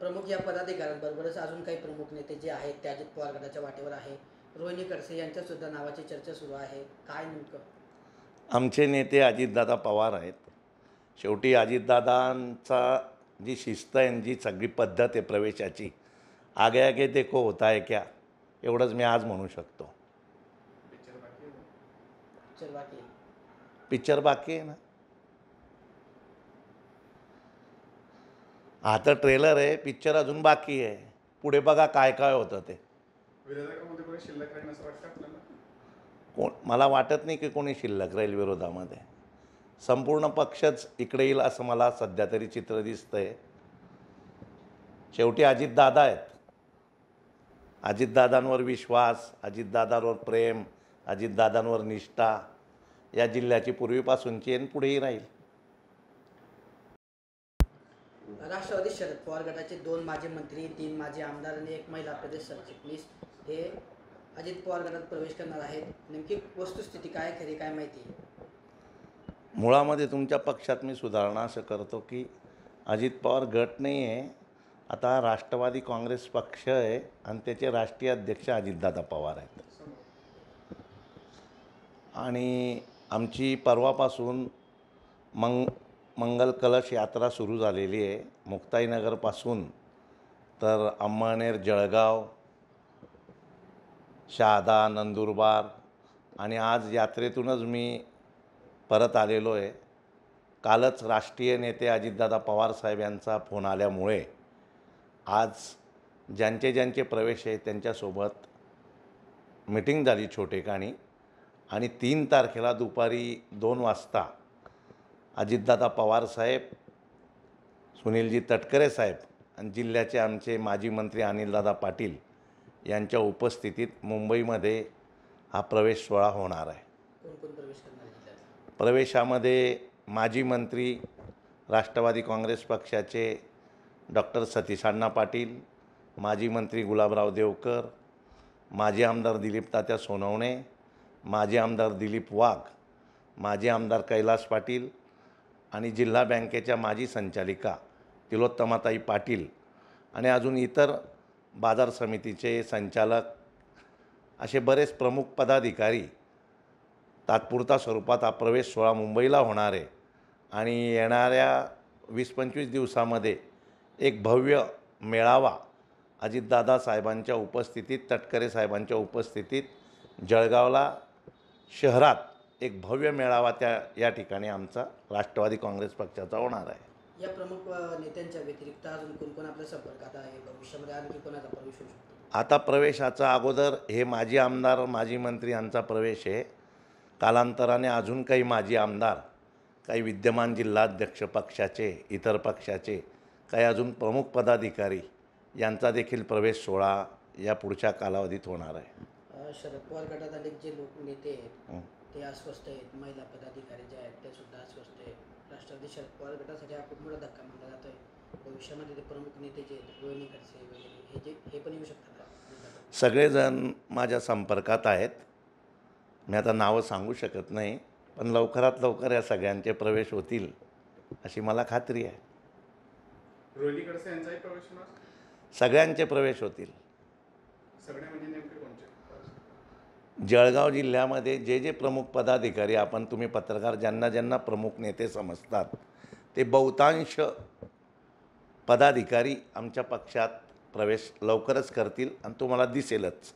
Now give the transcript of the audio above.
प्रमुख या पदाधिकाऱ्यांबरोबरच अजून काही प्रमुख नेते जे आहेत ते अजित पवार गटाच्या वाटेवर आहे. रोहिणी खडसे यांच्या सुद्धा नावाची चर्चा सुरू आहे. काय नेमकं? आमचे नेते अजितदादा पवार आहेत. शेवटी अजितदादांचा जी शिस्त आहे, जी सगळी पद्धत आहे प्रवेशाची, आगे आगे देखो होता है क्या, एवढंच मी आज म्हणू शकतो. चल बाकी पिक्चर बाकी आहे ना. हा तर ट्रेलर आहे, पिक्चर अजून बाकी आहे. पुढे बघा काय काय होतं ते. विरोधकांमध्ये कोणी शिल्लक राहील असं वाटतं आपल्याला? मला वाटत नाही की कोणी शिल्लक राहील विरोधामध्ये. संपूर्ण पक्षच इकडे येईल असं मला सध्या तरी चित्र दिसतंय. शेवटी अजितदादा आहेत. अजितदादांवर विश्वास, अजितदादांवर प्रेम, अजितदादांवर निष्ठा या जिल्ह्याची पूर्वीपासूनची आणि पुढेही राहील. राष्ट्रवादी शरद पवार गटाचे 2 माजी मंत्री, 3 माजी आमदार आणि 1 महिला प्रदेश सरचिटणीस हे अजित पवार गटात प्रवेश करणार आहेत. नेमकी वस्तुस्थिती काय, खरी काय माहिती? मुळामध्ये तुमच्या पक्षात मी सुधारणा असं करतो की अजित पवार गट नाही आहे, आता राष्ट्रवादी काँग्रेस पक्ष आहे आणि त्याचे राष्ट्रीय अध्यक्ष अजितदादा पवार आहेत. आणि आमची परवापासून मंगल कलश यात्रा सुरू झालेली आहे. मुक्ताईनगरपासून तर अंमळनेर, जळगाव, शहादा, नंदुरबार आणि आज यात्रेतूनच मी परत आलेलो आहे. कालच राष्ट्रीय नेते अजितदादा पवार साहेब यांचा फोन आल्यामुळे आज ज्यांचे प्रवेश आहे त्यांच्यासोबत मीटिंग झाली छोटेखानी आणि 3 तारखेला दुपारी 2 वाजता अजितदादा पवार साहेब, सुनीलजी तटकरे साहेब आणि जिल्ह्याचे आमचे माजी मंत्री अनिलदादा पाटील यांच्या उपस्थितीत मुंबईमध्ये हा प्रवेश सोहळा होणार आहे. कोण कोण प्रवेश करणार आहे? प्रवेशामध्ये माजी मंत्री राष्ट्रवादी काँग्रेस पक्षाचे डॉक्टर सतीश अण्णा पाटील, माजी मंत्री गुलाबराव देवकर, माजी आमदार दिलीप तात्या सोनवणे, माजी आमदार दिलीप वाघ, माजी आमदार कैलास पाटील आणि जिल्हा बँकेच्या माजी संचालिका तिलोत्तमाताई पाटील आणि अजून इतर बाजार समितीचे संचालक असे बरेच प्रमुख पदाधिकारी. तात्पुरता स्वरूपात हा प्रवेश सोहळा मुंबईला होणार आहे आणि येणाऱ्या 20-25 दिवसामध्ये एक भव्य मेळावा अजितदादा साहेबांच्या उपस्थितीत, तटकरे साहेबांच्या उपस्थितीत जळगावला शहरात एक भव्य मेळावा या ठिकाणी आमचा राष्ट्रवादी काँग्रेस पक्षाचा होणार आहे. या प्रमुख नेत्यांच्या व्यतिरिक्त अजून कोण कोण आपल्या संपर्कात आहे? भविष्यामध्ये आणखी कोणाचा प्रवेश होऊ शकतो? आता प्रवेशाचा अगोदर हे माजी आमदार, माजी मंत्री यांचा प्रवेश आहे. कालांतराने अजून काही माजी आमदार, काही विद्यमान जिल्हाध्यक्ष पक्षाचे, इतर पक्षाचे, काही अजून प्रमुख पदाधिकारी यांचा देखील प्रवेश सोहळा या पुढच्या कालावधीत होणार आहे. शरद पवार गटात अनेक जे लोक नेते आहेत ते अस्वस्थ आहेत. महिला पदाधिकारी जे आहेत ते सुद्धा अस्वस्थ आहेत. राष्ट्रवादी शरद पवार गटासाठी हा खूप मोठा धक्का मानला जातो आहे. भविष्यामध्ये ते प्रमुख नेते जे आहेत, रोहिणी खडसे वगैरे, हे पण येऊ शकतात का? सगळेजण माझ्या संपर्कात आहेत. मी आता नावं सांगू शकत नाही, पण लवकरात लवकर या सगळ्यांचे प्रवेश होतील अशी मला खात्री आहे. रोहिणी खडसे यांचाही प्रवेश होणार? सगळ्यांचे प्रवेश होतील. सगळे म्हणजे नेमके कोणते? जळगाव जिल्ह्यामध्ये जे प्रमुख पदाधिकारी, तुम्ही पत्रकार ज्यांना प्रमुख नेते समजतात, ते बहुतांश पदाधिकारी आमच्या पक्षात प्रवेश लवकरच करतील आणि तुम्हाला दिसेलच.